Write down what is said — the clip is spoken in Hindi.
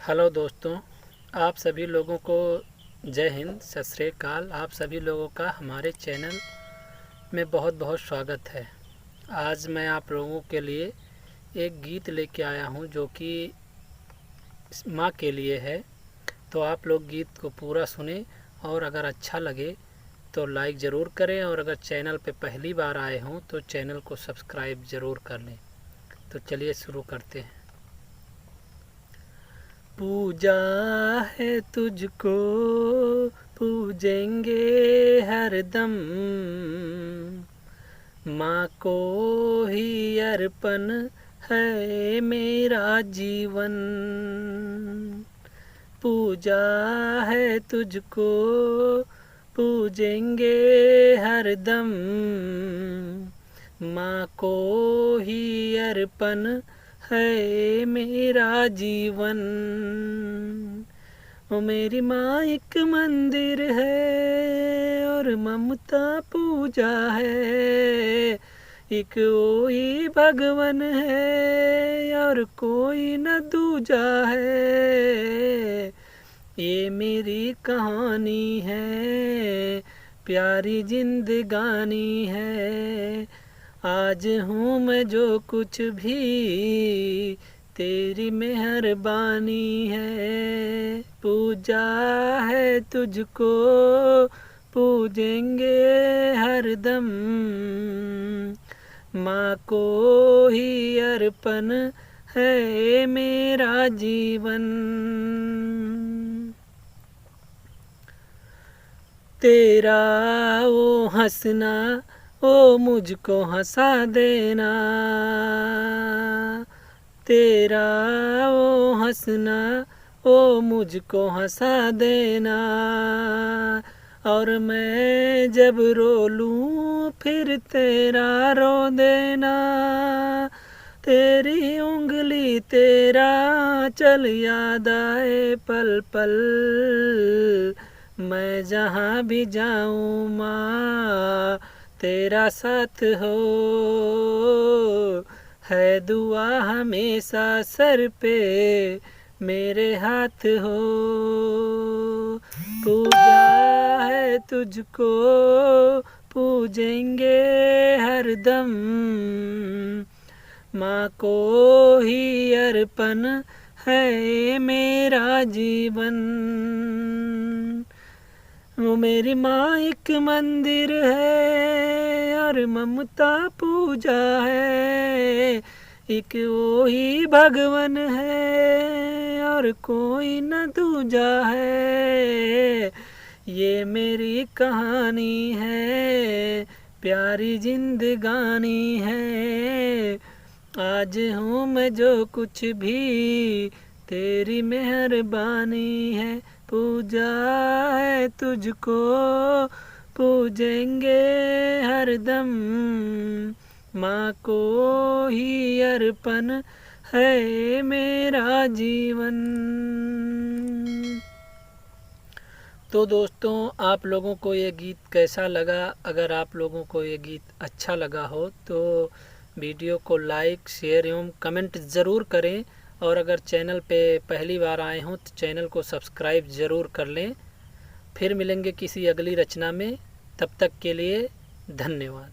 हेलो दोस्तों, आप सभी लोगों को जय हिंद, सत श्री अकाल। आप सभी लोगों का हमारे चैनल में बहुत बहुत स्वागत है। आज मैं आप लोगों के लिए एक गीत लेके आया हूं जो कि माँ के लिए है। तो आप लोग गीत को पूरा सुने और अगर अच्छा लगे तो लाइक ज़रूर करें, और अगर चैनल पे पहली बार आए हों तो चैनल को सब्सक्राइब ज़रूर कर लें। तो चलिए शुरू करते हैं। पूजा है तुझको, पूजेंगे हरदम, माँ को ही अर्पण है मेरा जीवन। पूजा है तुझको, पूजेंगे हरदम, माँ को ही अर्पण है मेरा जीवन। ओ मेरी माँ एक मंदिर है और ममता पूजा है। एक वही भगवन है और कोई न दूजा है। ये मेरी कहानी है, प्यारी जिंदगानी है। आज हूँ मैं जो कुछ भी, तेरी मेहरबानी है। पूजा है तुझको, पूजेंगे हरदम, माँ को ही अर्पण है मेरा जीवन। तेरा वो हंसना, ओ मुझको हंसा देना। तेरा वो हंसना, ओ मुझको हंसा देना। और मैं जब रो लूँ फिर तेरा रो देना। तेरी उंगली तेरा चल याद आए पल पल। मैं जहाँ भी जाऊँ माँ तेरा साथ हो। है दुआ हमेशा सर पे मेरे हाथ हो। पूजा है तुझको, पूजेंगे हरदम, माँ को ही अर्पण है मेरा जीवन। वो मेरी माँ एक मंदिर है और ममता पूजा है। एक वो ही भगवन है और कोई न दूजा है। ये मेरी कहानी है, प्यारी जिंदगानी है। आज हूँ मैं जो कुछ भी, तेरी मेहरबानी है। पूजा है तुझको, पूजेंगे हरदम, माँ को ही अर्पण है मेरा जीवन। तो दोस्तों, आप लोगों को ये गीत कैसा लगा? अगर आप लोगों को ये गीत अच्छा लगा हो तो वीडियो को लाइक, शेयर एवं कमेंट ज़रूर करें। और अगर चैनल पे पहली बार आए हों तो चैनल को सब्सक्राइब ज़रूर कर लें। फिर मिलेंगे किसी अगली रचना में, तब तक के लिए धन्यवाद।